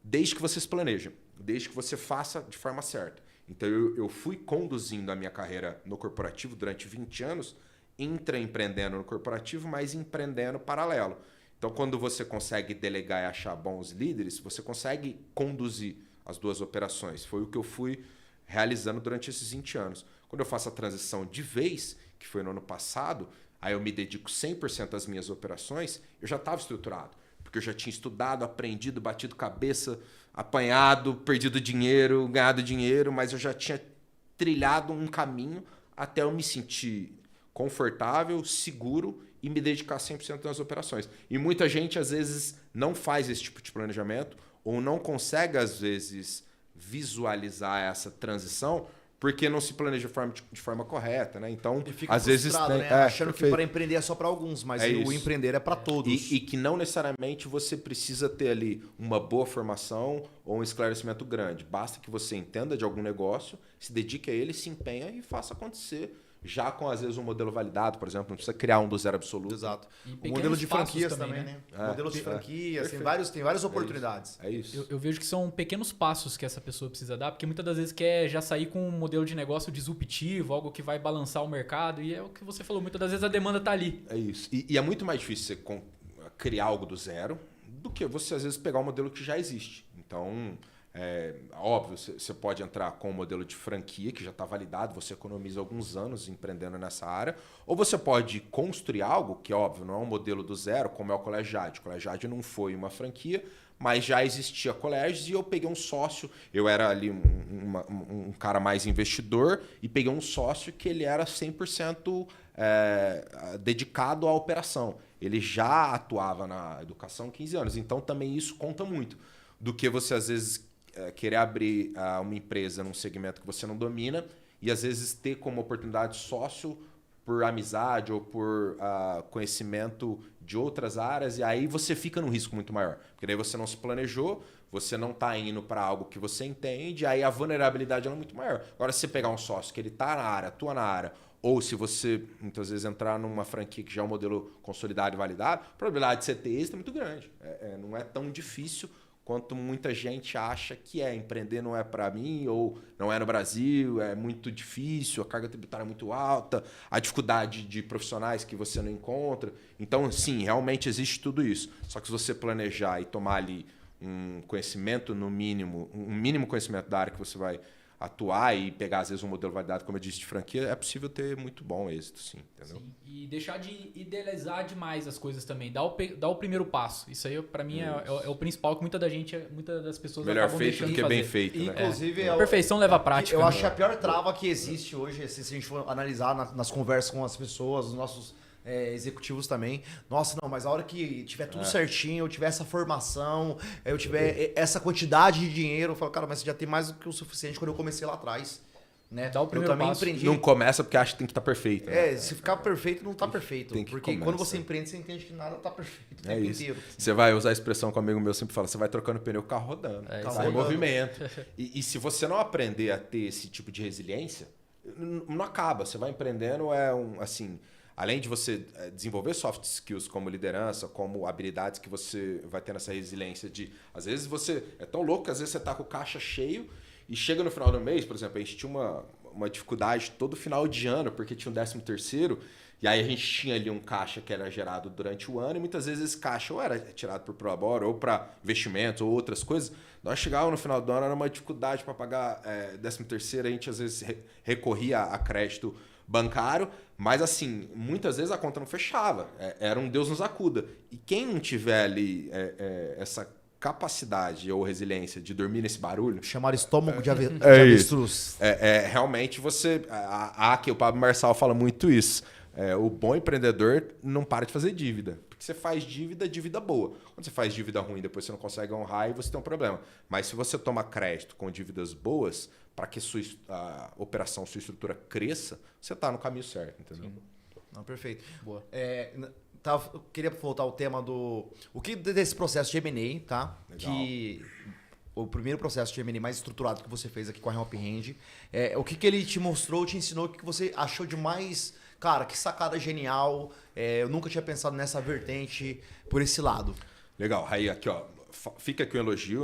desde que você se planeje, desde que você faça de forma certa. Então, eu fui conduzindo a minha carreira no corporativo durante 20 anos, intraempreendendo no corporativo, mas empreendendo paralelo. Então, quando você consegue delegar e achar bons líderes, você consegue conduzir as duas operações. Foi o que eu fui realizando durante esses 20 anos. Quando eu faço a transição de vez, que foi no ano passado, aí eu me dedico 100% às minhas operações, eu já estava estruturado. Porque eu já tinha estudado, aprendido, batido cabeça, apanhado, perdido dinheiro, ganhado dinheiro, mas eu já tinha trilhado um caminho até eu me sentir confortável, seguro e me dedicar 100% nas operações. E muita gente, às vezes, não faz esse tipo de planejamento ou não consegue, às vezes, visualizar essa transição porque não se planeja de forma correta, né? Então, às vezes tem, né? Achando que para empreender é só para alguns, mas o empreender é para todos. E que não necessariamente você precisa ter ali uma boa formação ou um esclarecimento grande. Basta que você entenda de algum negócio, se dedique a ele, se empenha e faça acontecer. Já com, às vezes, um modelo validado, por exemplo, não precisa criar um do zero absoluto. Exato. O modelo de franquias também, né? Modelo de franquias, tem várias oportunidades. É isso. Eu vejo que são pequenos passos que essa pessoa precisa dar, porque muitas das vezes quer já sair com um modelo de negócio disruptivo, algo que vai balançar o mercado, e é o que você falou, muitas das vezes a demanda está ali. É isso. E é muito mais difícil você criar algo do zero do que você, às vezes, pegar um modelo que já existe. Então, óbvio, você pode entrar com um modelo de franquia que já está validado, você economiza alguns anos empreendendo nessa área, ou você pode construir algo que, óbvio, não é um modelo do zero, como é o Colegiade. O Colegiade não foi uma franquia, mas já existia colégios e eu peguei um sócio, eu era ali um cara mais investidor e peguei um sócio que ele era 100% dedicado à operação. Ele já atuava na educação há 15 anos, então também isso conta muito do que você, às vezes, querer abrir uma empresa num segmento que você não domina e, às vezes, ter como oportunidade sócio por amizade ou por conhecimento de outras áreas, e aí você fica num risco muito maior. Porque daí você não se planejou, você não está indo para algo que você entende, aí a vulnerabilidade é muito maior. Agora, se você pegar um sócio que ele está na área, atua na área, ou se você, muitas vezes, entrar numa franquia que já é um modelo consolidado e validado, a probabilidade de você ter êxito é muito grande. Não é tão difícil quanto muita gente acha que é. Empreender não é para mim, ou não é no Brasil, é muito difícil, a carga tributária é muito alta, a dificuldade de profissionais que você não encontra. Então, sim, realmente existe tudo isso. Só que se você planejar e tomar ali um conhecimento, no mínimo, um mínimo conhecimento da área que você vai atuar e pegar, às vezes, um modelo validado, como eu disse, de franquia, é possível ter muito bom êxito, sim. Entendeu? Sim. E deixar de idealizar demais as coisas também. Dar o primeiro passo. Isso aí, para mim, é o principal que muitas das pessoas melhor acabam feito deixando do que fazer. bem feito. Né? Inclusive, A perfeição leva à prática. Eu acho que a pior trava que existe hoje, se a gente for analisar nas conversas com as pessoas, os nossos executivos também. Nossa, não, mas a hora que tiver tudo certinho, eu tiver essa formação, eu tiver essa quantidade de dinheiro, eu falo, cara, mas você já tem mais do que o suficiente quando eu comecei lá atrás. Né? Dá o primeiro passo. Empreendi. Não começa porque acha que tem que estar perfeito. Né? Se ficar perfeito, não tá perfeito. Tem que porque começa. Quando você empreende, você entende que nada tá perfeito o tempo isso. inteiro. Você vai usar a expressão que um amigo meu sempre fala, você vai trocando pneu, o carro rodando. Tá em movimento. E se você não aprender a ter esse tipo de resiliência, não acaba. Você vai empreendendo, assim, além de você desenvolver soft skills como liderança, como habilidades que você vai ter nessa resiliência de... Às vezes você é tão louco que às vezes você tá com o caixa cheio e chega no final do mês, por exemplo, a gente tinha uma dificuldade todo final de ano, porque tinha um 13º, e aí a gente tinha ali um caixa que era gerado durante o ano, e muitas vezes esse caixa ou era tirado por prolabore, ou para investimentos, ou outras coisas. Nós chegávamos no final do ano, era uma dificuldade para pagar 13º, a gente às vezes recorria a crédito bancário, mas assim, muitas vezes a conta não fechava, era um Deus nos acuda. E quem não tiver ali essa capacidade ou resiliência de dormir nesse barulho... Chamar estômago de avestruz. Realmente você... Aqui o Pablo Marçal fala muito isso. O bom empreendedor não para de fazer dívida. Porque você faz dívida boa. Quando você faz dívida ruim, depois você não consegue honrar e você tem um problema. Mas se você toma crédito com dívidas boas, para que a operação, sua estrutura cresça, você está no caminho certo, entendeu? Sim. Não, perfeito. Boa. eu queria voltar ao tema do... O que desse processo de M&A, tá? Legal. Que o primeiro processo de M&A mais estruturado que você fez aqui com a Help Hand, o que ele te mostrou, te ensinou, o que você achou de mais... Cara, que sacada genial, eu nunca tinha pensado nessa vertente por esse lado. Legal, Raí, aqui ó, fica aqui o elogio,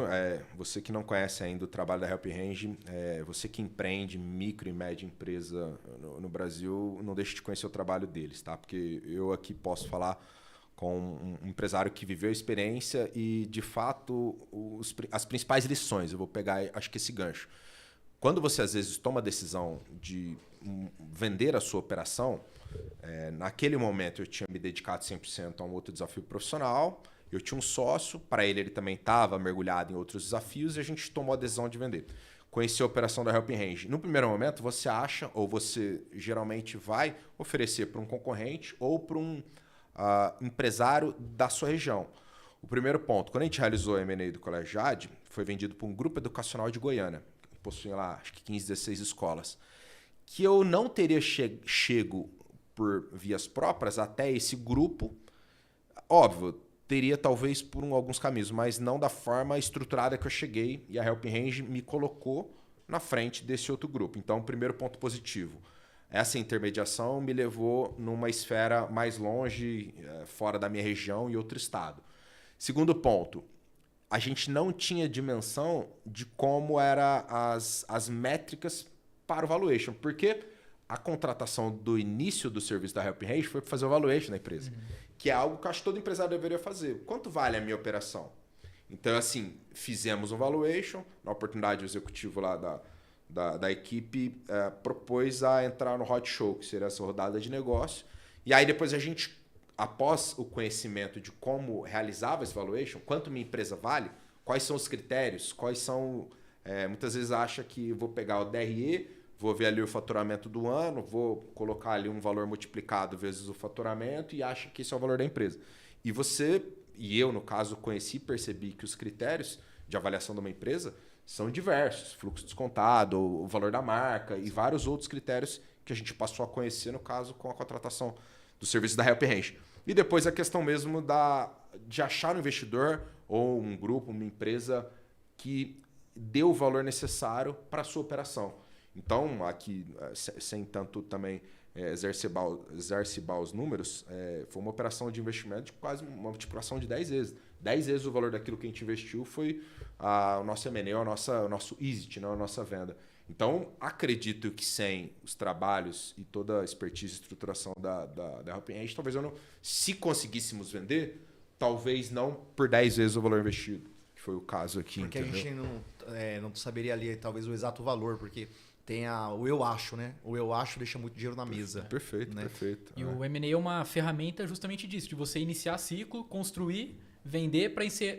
você que não conhece ainda o trabalho da Help Hand, você que empreende micro e média empresa no Brasil, não deixe de conhecer o trabalho deles, tá? Porque eu aqui posso falar com um empresário que viveu a experiência e, de fato, as principais lições, eu vou pegar, acho que esse gancho. Quando você, às vezes, toma a decisão de vender a sua operação, naquele momento eu tinha me dedicado 100% a um outro desafio profissional, eu tinha um sócio, para ele também estava mergulhado em outros desafios e a gente tomou a decisão de vender. Conheci a operação da Help Hand. No primeiro momento, você acha, ou você geralmente vai oferecer para um concorrente ou para um empresário da sua região. O primeiro ponto, quando a gente realizou a M&A do Colégio Jade, foi vendido para um grupo educacional de Goiânia, que possui lá, acho que 15, 16 escolas, que eu não teria chego por vias próprias até esse grupo, óbvio, teria talvez por alguns caminhos, mas não da forma estruturada que eu cheguei e a Help Hand me colocou na frente desse outro grupo. Então, primeiro ponto positivo, essa intermediação me levou numa esfera mais longe, fora da minha região e outro estado. Segundo ponto, a gente não tinha dimensão de como eram as métricas para o valuation, porque a contratação do início do serviço da Help Hand foi para fazer o valuation da empresa, que é algo que eu acho que todo empresário deveria fazer. Quanto vale a minha operação? Então, assim, fizemos um valuation, na oportunidade o executivo lá da equipe propôs a entrar no hot show, que seria essa rodada de negócio, e aí depois a gente, após o conhecimento de como realizava esse valuation, quanto minha empresa vale, quais são os critérios, quais são... muitas vezes acha que vou pegar o DRE, vou ver ali o faturamento do ano, vou colocar ali um valor multiplicado vezes o faturamento e acha que esse é o valor da empresa. E eu, no caso, conheci e percebi que os critérios de avaliação de uma empresa são diversos. Fluxo descontado, o valor da marca e vários outros critérios que a gente passou a conhecer, no caso, com a contratação do serviço da Help Hand. E depois a questão mesmo de achar um investidor ou um grupo, uma empresa que dê o valor necessário para a sua operação. Então, aqui, sem tanto também exercibar os números, foi uma operação de investimento de quase uma multiplicação de 10 vezes. 10 vezes o valor daquilo que a gente investiu foi o nosso M&A, o nosso exit, né, a nossa venda. Então, acredito que sem os trabalhos e toda a expertise e estruturação da Help Hand, talvez se conseguíssemos vender, talvez não por 10 vezes o valor investido, que foi o caso aqui. Porque entendeu? a gente não saberia ali talvez o exato valor, porque tem o eu acho, né? O eu acho deixa muito dinheiro na mesa. Perfeito, né? perfeito. E o M&A é uma ferramenta justamente disso, de você iniciar ciclo, construir, vender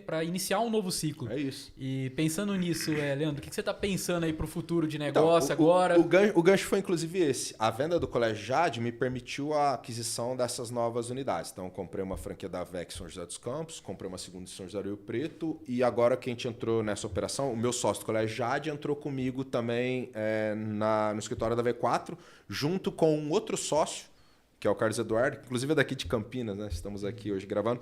para iniciar um novo ciclo. É isso. E pensando nisso, Leandro, o que você está pensando aí para o futuro de negócio agora? O gancho foi inclusive esse. A venda do Colégio Jade me permitiu a aquisição dessas novas unidades. Então, eu comprei uma franquia da VEC São José dos Campos, comprei uma segunda em São José do Rio Preto e agora que a gente entrou nessa operação, o meu sócio do Colégio Jade entrou comigo também no escritório da V4, junto com um outro sócio, que é o Carlos Eduardo, inclusive é daqui de Campinas, né? Estamos aqui hoje gravando.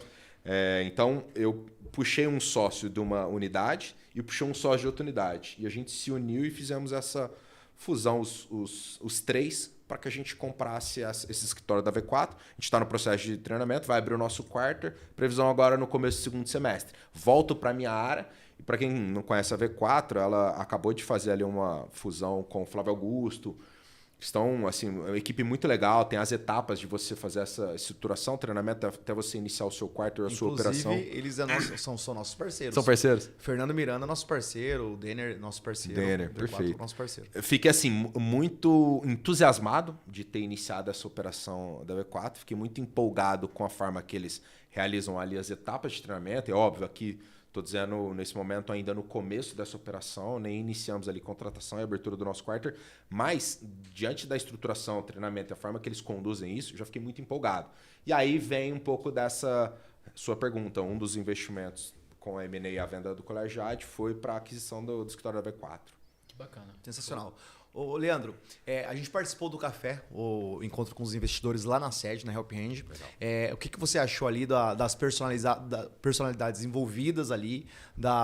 Então, eu puxei um sócio de uma unidade e puxei um sócio de outra unidade. E a gente se uniu e fizemos essa fusão, os três, para que a gente comprasse esse escritório da V4. A gente está no processo de treinamento, vai abrir o nosso quarter. Previsão agora no começo do segundo semestre. Volto para a minha área. E para quem não conhece a V4, ela acabou de fazer ali uma fusão com o Flávio Augusto. Estão, assim, uma equipe muito legal, tem as etapas de você fazer essa estruturação, treinamento, até você iniciar o seu quarto, a sua operação. Eles são nossos parceiros. São parceiros? Fernando Miranda, nosso parceiro, o Denner, nosso parceiro. Denner, perfeito. Nosso parceiro. Eu fiquei, assim, muito entusiasmado de ter iniciado essa operação da V4, fiquei muito empolgado com a forma que eles realizam ali as etapas de treinamento. É óbvio, aqui estou dizendo, nesse momento, ainda no começo dessa operação, nem iniciamos ali contratação e abertura do nosso quarter, mas, diante da estruturação, treinamento e a forma que eles conduzem isso, já fiquei muito empolgado. E aí vem um pouco dessa sua pergunta. Um dos investimentos com a M&A e a venda do Colégio Jade foi para a aquisição do escritório da V4. Que bacana. Sensacional. Ô, Leandro, a gente participou do café, o encontro com os investidores lá na sede, na Help Hand. O que você achou ali das personalidades envolvidas ali,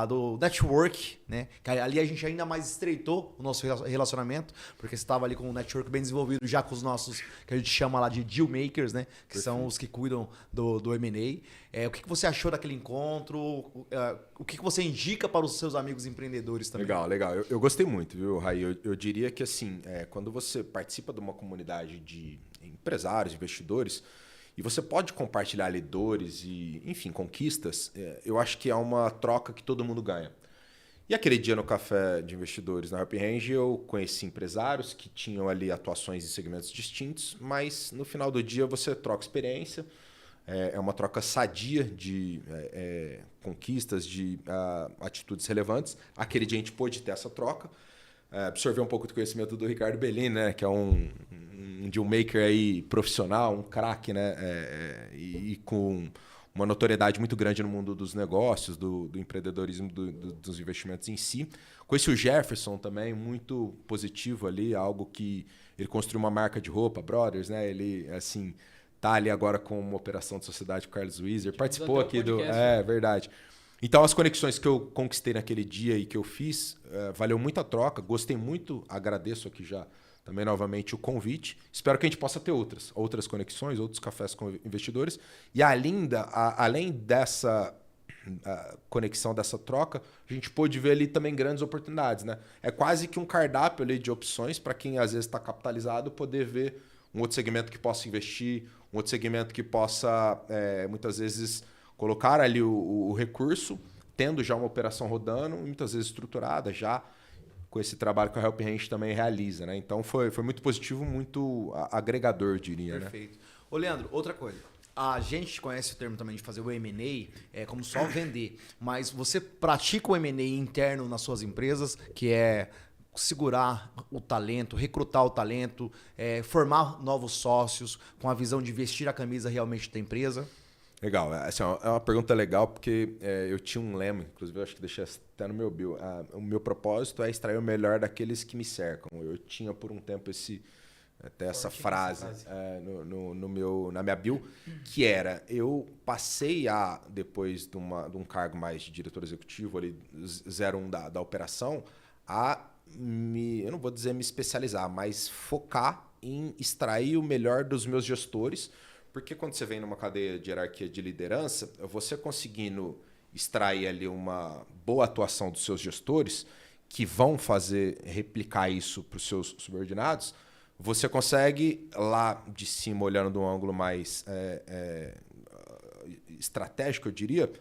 do network, né? Que ali a gente ainda mais estreitou o nosso relacionamento, porque você estava ali com um network bem desenvolvido já com os nossos, que a gente chama lá de deal makers, né? Que são os que cuidam do M&A. O que você achou daquele encontro? O que você indica para os seus amigos empreendedores também? Legal. Eu gostei muito, viu, Raí? Eu diria que, assim, quando você participa de uma comunidade de empresários, investidores, e você pode compartilhar ali dores e, enfim, conquistas, eu acho que é uma troca que todo mundo ganha. E aquele dia no café de investidores na Help Hand, eu conheci empresários que tinham ali atuações em segmentos distintos, mas no final do dia você troca experiência, é uma troca sadia de conquistas, de atitudes relevantes. Aquele dia a gente pôde ter essa troca, absorver um pouco do conhecimento do Ricardo Bellin, né, que é um dealmaker aí profissional, um craque, né, e com uma notoriedade muito grande no mundo dos negócios, do empreendedorismo, dos investimentos em si. Conheci o Jefferson também, muito positivo ali, algo que ele construiu uma marca de roupa, Brothers, né, ele, assim, tá ali agora com uma operação de sociedade com o Carlos Wieser, participou aqui do... verdade. Então, as conexões que eu conquistei naquele dia e que eu fiz, valeu muito a troca, gostei muito, agradeço aqui já também novamente o convite. Espero que a gente possa ter outras conexões, outros cafés com investidores. E além dessa conexão, dessa troca, a gente pôde ver ali também grandes oportunidades, né? É quase que um cardápio ali de opções para quem às vezes está capitalizado poder ver um outro segmento que possa investir, um outro segmento que possa, muitas vezes, colocar ali o recurso, tendo já uma operação rodando, muitas vezes estruturada já, com esse trabalho que a Help Hand também realiza, né? Então foi muito positivo, muito agregador, diria. Perfeito. Né? Ô, Leandro, outra coisa. A gente conhece o termo também de fazer o M&A, como só vender, mas você pratica o M&A interno nas suas empresas, que é segurar o talento, recrutar o talento, formar novos sócios com a visão de vestir a camisa realmente da empresa? Legal, essa é uma pergunta legal porque eu tinha um lema, inclusive eu acho que deixei até no meu bio. O meu propósito é extrair o melhor daqueles que me cercam. Eu tinha por um tempo essa frase na minha bio, que era, eu passei depois de um cargo mais de diretor executivo, ali 01 da operação, eu não vou dizer me especializar, mas focar em extrair o melhor dos meus gestores. Porque quando você vem numa cadeia de hierarquia de liderança, você conseguindo extrair ali uma boa atuação dos seus gestores, que vão replicar isso para os seus subordinados, você consegue lá de cima, olhando de um ângulo mais estratégico, eu diria,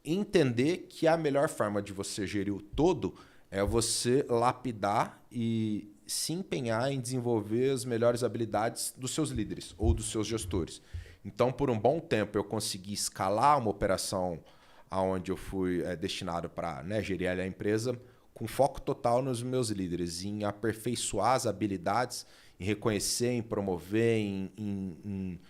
entender que a melhor forma de você gerir o todo é você lapidar e se empenhar em desenvolver as melhores habilidades dos seus líderes ou dos seus gestores. Então, por um bom tempo, eu consegui escalar uma operação onde eu fui destinado para gerir a empresa com foco total nos meus líderes, em aperfeiçoar as habilidades, em reconhecer, em promover, em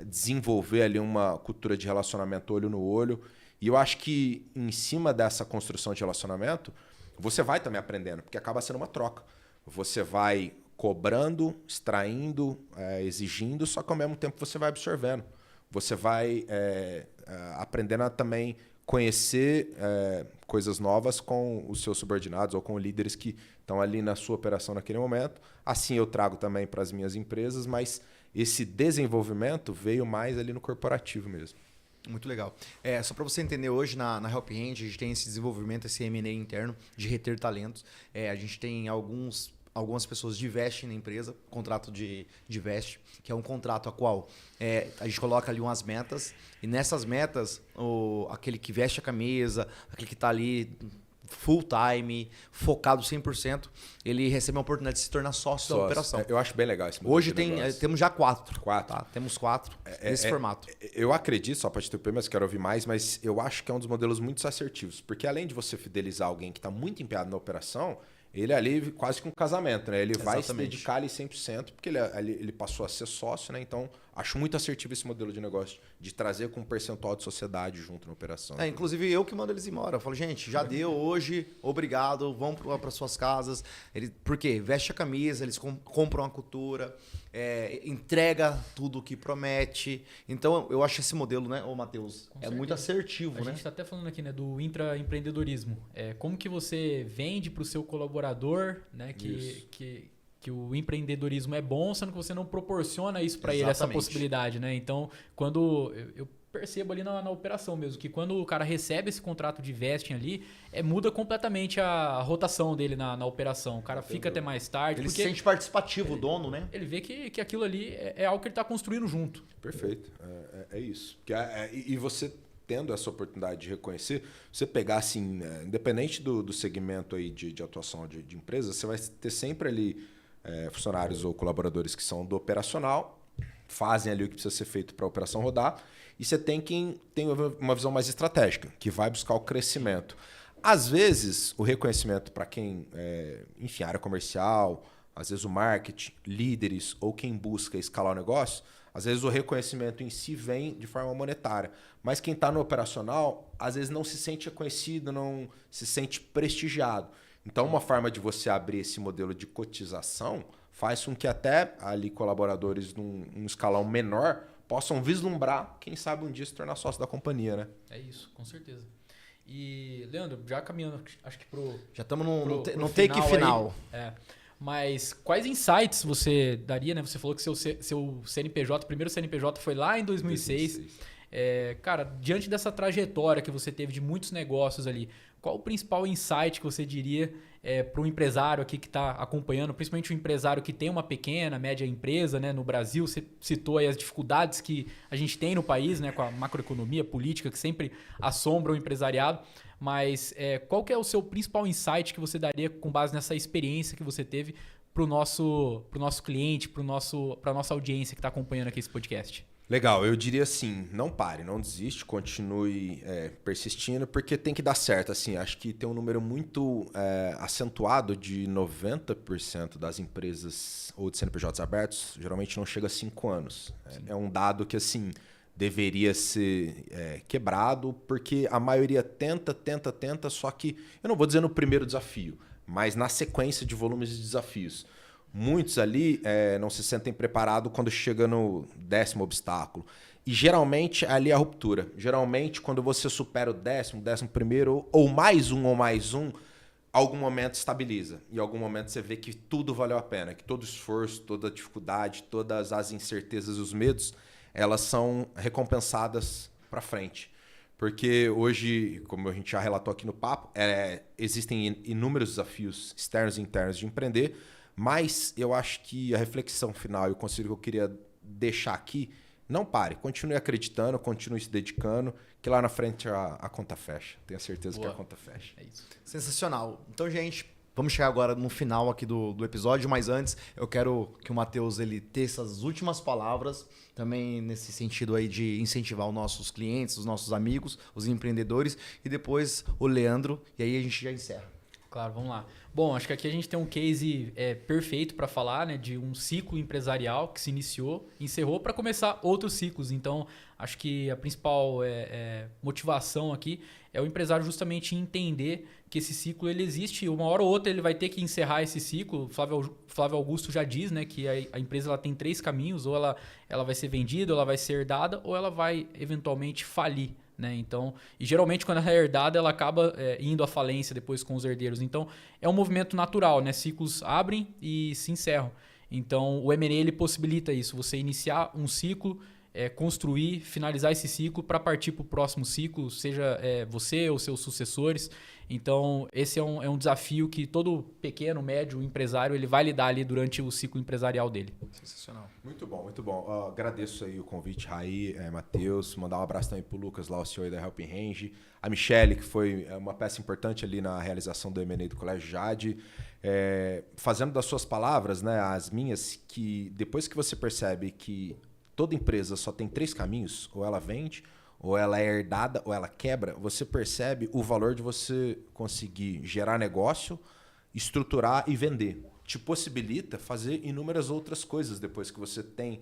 desenvolver ali uma cultura de relacionamento olho no olho. E eu acho que, em cima dessa construção de relacionamento, você vai também aprendendo, porque acaba sendo uma troca. Você vai cobrando, extraindo, exigindo, só que ao mesmo tempo você vai absorvendo. Você vai aprendendo a também conhecer coisas novas com os seus subordinados ou com líderes que estão ali na sua operação naquele momento. Assim eu trago também para as minhas empresas, mas esse desenvolvimento veio mais ali no corporativo mesmo. Muito legal. Só para você entender, hoje na Help Hand, a gente tem esse desenvolvimento, esse M&A interno de reter talentos. A gente tem algumas pessoas de veste na empresa, contrato de veste, que é um contrato a qual a gente coloca ali umas metas, e nessas metas, aquele que veste a camisa, aquele que está ali full time, focado 100%, ele recebe a oportunidade de se tornar sócio da operação. Eu acho bem legal esse modelo. Hoje temos já 4. Quatro. Tá? Temos 4 nesse formato. Eu acredito, só para te ter mas quero ouvir mais, mas eu acho que é um dos modelos muito assertivos, porque além de você fidelizar alguém que está muito empenhado na operação, ele ali quase que um casamento, né? Ele vai se dedicar ali 100%, porque ele passou a ser sócio, né? Então, Acho muito assertivo esse modelo de negócio, de trazer com um percentual de sociedade junto na operação. Inclusive eu que mando eles embora. Eu falo, gente, já deu hoje, obrigado, vão para suas casas. Por quê? Veste a camisa, eles compram a cultura, entrega tudo o que promete. Então eu acho esse modelo, né, ô Matheus, muito assertivo, A né? gente está até falando aqui, né, do intraempreendedorismo. Como que você vende para o seu colaborador, né, que o empreendedorismo é bom, sendo que você não proporciona isso para ele, essa possibilidade, né? Então, quando eu percebo ali na operação mesmo, que quando o cara recebe esse contrato de vesting ali, muda completamente a rotação dele na operação. O cara fica até mais tarde. Ele se sente participativo, o dono, né? Ele vê que aquilo ali é algo que ele está construindo junto. Perfeito, é isso. E você tendo essa oportunidade de reconhecer, você pegar assim, independente do segmento aí de atuação de empresa, você vai ter sempre ali funcionários ou colaboradores que são do operacional, fazem ali o que precisa ser feito para a operação rodar, e você tem quem tem uma visão mais estratégica, que vai buscar o crescimento. Às vezes, o reconhecimento para quem, enfim, área comercial, às vezes o marketing, líderes ou quem busca escalar o negócio, às vezes o reconhecimento em si vem de forma monetária. Mas quem está no operacional, às vezes não se sente reconhecido, não se sente prestigiado. Então, uma forma de você abrir esse modelo de cotização faz com que até ali colaboradores num escalão menor possam vislumbrar, quem sabe um dia se tornar sócio da companhia, né? É isso, com certeza. E, Leandro, já caminhando, acho que já estamos no take final. Mas quais insights você daria, né? Você falou que seu CNPJ, o primeiro CNPJ foi lá em 2006. Cara, diante dessa trajetória que você teve de muitos negócios ali, qual o principal insight que você diria para um empresário aqui que está acompanhando, principalmente um empresário que tem uma pequena, média empresa, né, no Brasil? Você citou aí as dificuldades que a gente tem no país, né, com a macroeconomia política que sempre assombra o empresariado. Mas qual que é o seu principal insight que você daria com base nessa experiência que você teve para o nosso cliente, para a nossa audiência que está acompanhando aqui esse podcast? Legal, eu diria assim, não pare, não desiste, continue persistindo, porque tem que dar certo. Assim, acho que tem um número muito acentuado de 90% das empresas ou de CNPJs abertos, geralmente não chega a 5 anos. É um dado que assim deveria ser quebrado, porque a maioria tenta, só que, eu não vou dizer no primeiro desafio, mas na sequência de volumes de desafios. Muitos ali não se sentem preparados quando chega no 10º obstáculo. E geralmente ali é a ruptura. Geralmente, quando você supera o 11º ou mais um, algum momento estabiliza. E em algum momento você vê que tudo valeu a pena, que todo esforço, toda dificuldade, todas as incertezas e os medos, elas são recompensadas para frente. Porque hoje, como a gente já relatou aqui no papo, existem inúmeros desafios externos e internos de empreender, mas eu acho que a reflexão final e o conselho que eu queria deixar aqui, não pare, continue acreditando, continue se dedicando, que lá na frente a conta fecha. Tenho certeza que a conta fecha. É isso. Sensacional. Então, gente, vamos chegar agora no final aqui do episódio, mas antes eu quero que o Matheus ele tenha essas últimas palavras, também nesse sentido aí de incentivar os nossos clientes, os nossos amigos, os empreendedores, e depois o Leandro, e aí a gente já encerra. Claro, vamos lá. Bom, acho que aqui a gente tem um case perfeito para falar, né, de um ciclo empresarial que se iniciou, encerrou para começar outros ciclos. Então, acho que a principal motivação aqui é o empresário justamente entender que esse ciclo ele existe. Uma hora ou outra ele vai ter que encerrar esse ciclo. Flávio Augusto já diz, né, que a empresa ela tem 3 caminhos: ou ela vai ser vendida, ou ela vai ser herdada, ou ela vai eventualmente falir. Né? Então, e geralmente quando ela é herdada, ela acaba indo à falência depois com os herdeiros. Então, é um movimento natural, né? Ciclos abrem e se encerram. Então, o M&A ele possibilita isso, você iniciar um ciclo, construir, finalizar esse ciclo para partir para o próximo ciclo, seja você ou seus sucessores. Então, esse é um desafio que todo pequeno, médio empresário ele vai lidar ali durante o ciclo empresarial dele. Sensacional. Muito bom, muito bom. Agradeço aí o convite, Raí, Matheus. Mandar um abraço também pro Lucas, lá o CEO aí da Helping Range. A Michele, que foi uma peça importante ali na realização do M&A do Colégio Jade. Fazendo das suas palavras, né, as minhas, que depois que você percebe que toda empresa só tem 3 caminhos, ou ela vende, ou ela é herdada, ou ela quebra, você percebe o valor de você conseguir gerar negócio, estruturar e vender. Te possibilita fazer inúmeras outras coisas depois que você tem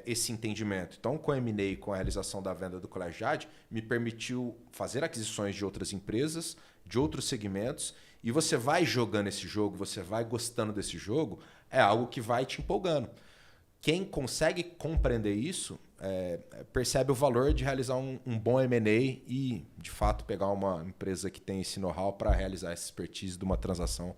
esse entendimento. Então, com a M&A, com a realização da venda do Colégio Jade, me permitiu fazer aquisições de outras empresas, de outros segmentos, e você vai jogando esse jogo, você vai gostando desse jogo, é algo que vai te empolgando. Quem consegue compreender isso percebe o valor de realizar um bom M&A e, de fato, pegar uma empresa que tem esse know-how para realizar essa expertise de uma transação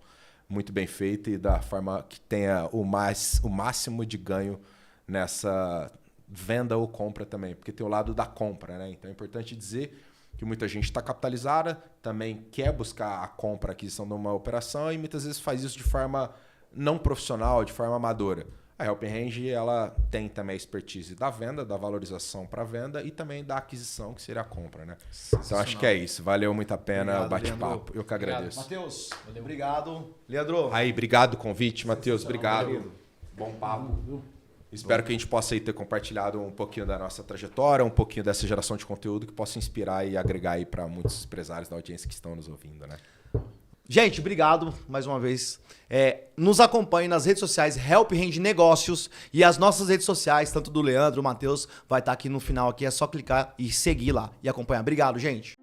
muito bem feita e da forma que tenha o máximo de ganho nessa venda ou compra também, porque tem o lado da compra, né? Então é importante dizer que muita gente está capitalizada, também quer buscar a compra, a aquisição de uma operação e muitas vezes faz isso de forma não profissional, de forma amadora. A Helping Hand, ela tem também a expertise da venda, da valorização para a venda e também da aquisição, que seria a compra, né? Então acho que é isso. Valeu muito a pena o bate-papo. Eu que agradeço. Matheus, obrigado. Leandro. Aí, obrigado o convite, Matheus. Obrigado. Bom papo. Espero que a gente possa aí ter compartilhado um pouquinho da nossa trajetória, um pouquinho dessa geração de conteúdo que possa inspirar e agregar aí para muitos empresários da audiência que estão nos ouvindo, né? Gente, obrigado mais uma vez. Nos acompanhe nas redes sociais Help Hand Negócios e as nossas redes sociais, tanto do Leandro, o Matheus, vai estar aqui no final aqui, é só clicar e seguir lá e acompanhar. Obrigado, gente.